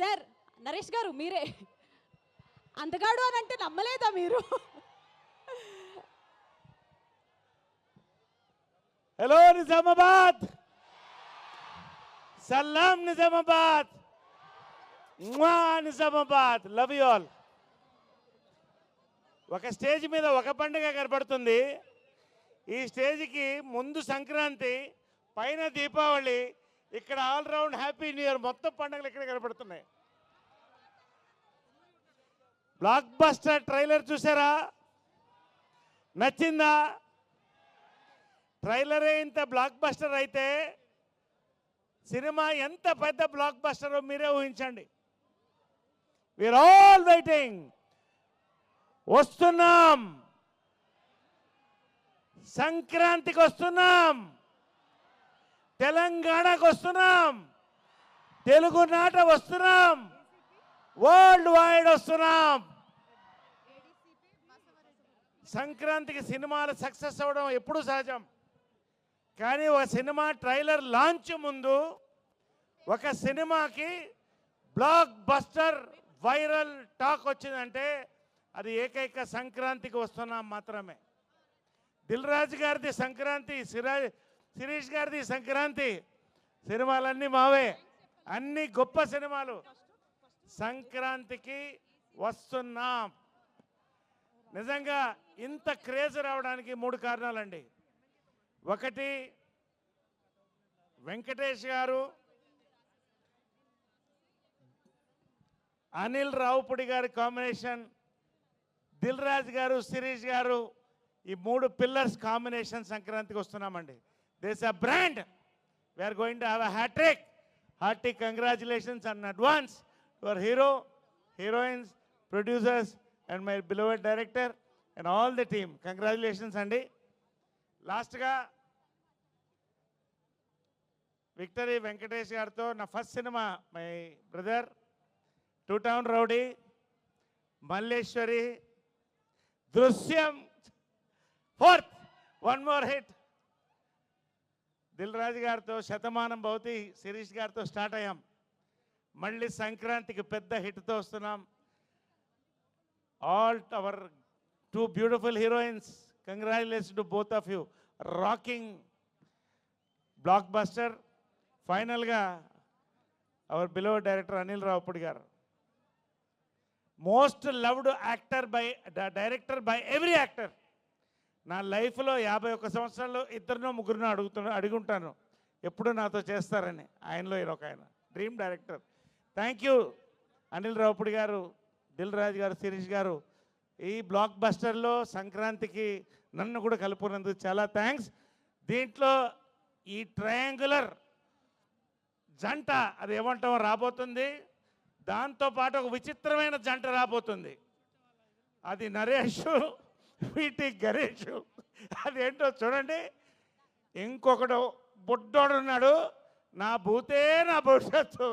Sir Naresh గారు మీరే అంతగాడు అని అంటే నమ్మలేదా మీరు? हेलो निजामाबाद, सलाम Nizamabad, Nizamabad, love you all. ఒక స్టేజ్ మీద ఒక పండుగ కనబడుతుంది. ఈ స్టేజ్కి ముందు సంక్రాంతి, పైన దీపావళి, ఇక్కడ ఆల్రౌండ్ హ్యాపీ న్యూ ఇయర్, మొత్తం పండుగలు ఇక్కడ కనబడుతున్నాయి. బ్లాక్ బస్టర్ ట్రైలర్ చూసారా? నచ్చిందా? ట్రైలరే ఇంత బ్లాక్ బస్టర్ అయితే సినిమా ఎంత పెద్ద బ్లాక్ బస్టరో మీరే ఊహించండి. We are all waiting. వస్తున్నాం, సంక్రాంతికి వస్తున్నాం, తెలంగాణకు వస్తున్నాం, తెలుగునాట వస్తున్నాం, వరల్డ్ వైడ్ వస్తున్నాం. సంక్రాంతికి సినిమాలు సక్సెస్ అవ్వడం ఎప్పుడూ సహజం. కానీ ఒక సినిమా ట్రైలర్ లాంచ్ ముందు ఒక సినిమాకి బ్లాక్ బస్టర్ వైరల్ టాక్ వచ్చిందంటే అది ఏకైక సంక్రాంతికి వస్తున్నాం మాత్రమే. దిల్ రాజు గారిది సంక్రాంతి, శిరీష్ గారిది సంక్రాంతి, సినిమాలన్నీ మావే, అన్ని గొప్ప సినిమాలు. సంక్రాంతికి వస్తున్నాం. నిజంగా ఇంత క్రేజ్ రావడానికి 3 కారణాలండి. ఒకటి, వెంకటేష్ గారు, అనిల్ రావుపూడి గారి కాంబినేషన్, దిల్ రాజు గారు, శిరీష్ గారు, ఈ 3 పిల్లర్స్ కాంబినేషన్ సంక్రాంతికి వస్తున్నామండి. This a brand. We are going to have a hattrick. Hearty congratulations in advance to our hero, heroines, producers and my beloved director and all the team. Congratulations అండి. లాస్ట్గా విక్టరీ వెంకటేష్ గారితో నా first cinema, my brother, 2 town rowdy, Malleswari, Drishyam, 4th, 1 more hit. Dil Raju గారితో శతమానం భవతి, శిరీష్ గారితో start అయ్యాం. మళ్ళీ సంక్రాంతికి పెద్ద హిట్తో వస్తున్నాం. All our 2 beautiful heroines, congratulations to both of you. Rocking blockbuster. ఫైనల్గా our beloved director Anil Ravipudi గారు, most loved actor by director by every actor. నా లైఫ్లో 51 సంవత్సరాల్లో 2-3 అడుగుంటాను ఎప్పుడు నాతో చేస్తారని. ఆయనలో ఒక ఆయన dream director. Thank you Anil Ravipudi గారు, దిల్ రాజు గారు, శిరీష్ గారు. ఈ బ్లాక్ బస్టర్లో సంక్రాంతికి నన్ను కూడా కలుపుకున్నందుకు చాలా థ్యాంక్స్. దీంట్లో ఈ ట్రయాంగులర్ జంట, అది ఏమంటామో రాబోతుంది. దాంతోపాటు ఒక విచిత్రమైన జంట రాబోతుంది. అది నరేష్, వీటి గణేష్. అదేంటో చూడండి. ఇంకొకడు బుడ్డోడు ఉన్నాడు, నా భూతే నా భవిష్యత్తు.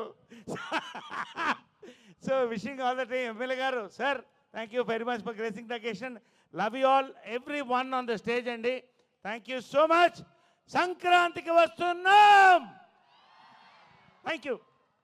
So wishing all the team. MLA గారు, sir, thank you very much for gracing the occasion. Love you all, everyone on the stage అండి. Thank you so much. సంక్రాంతికి వస్తున్నాం. Thank you.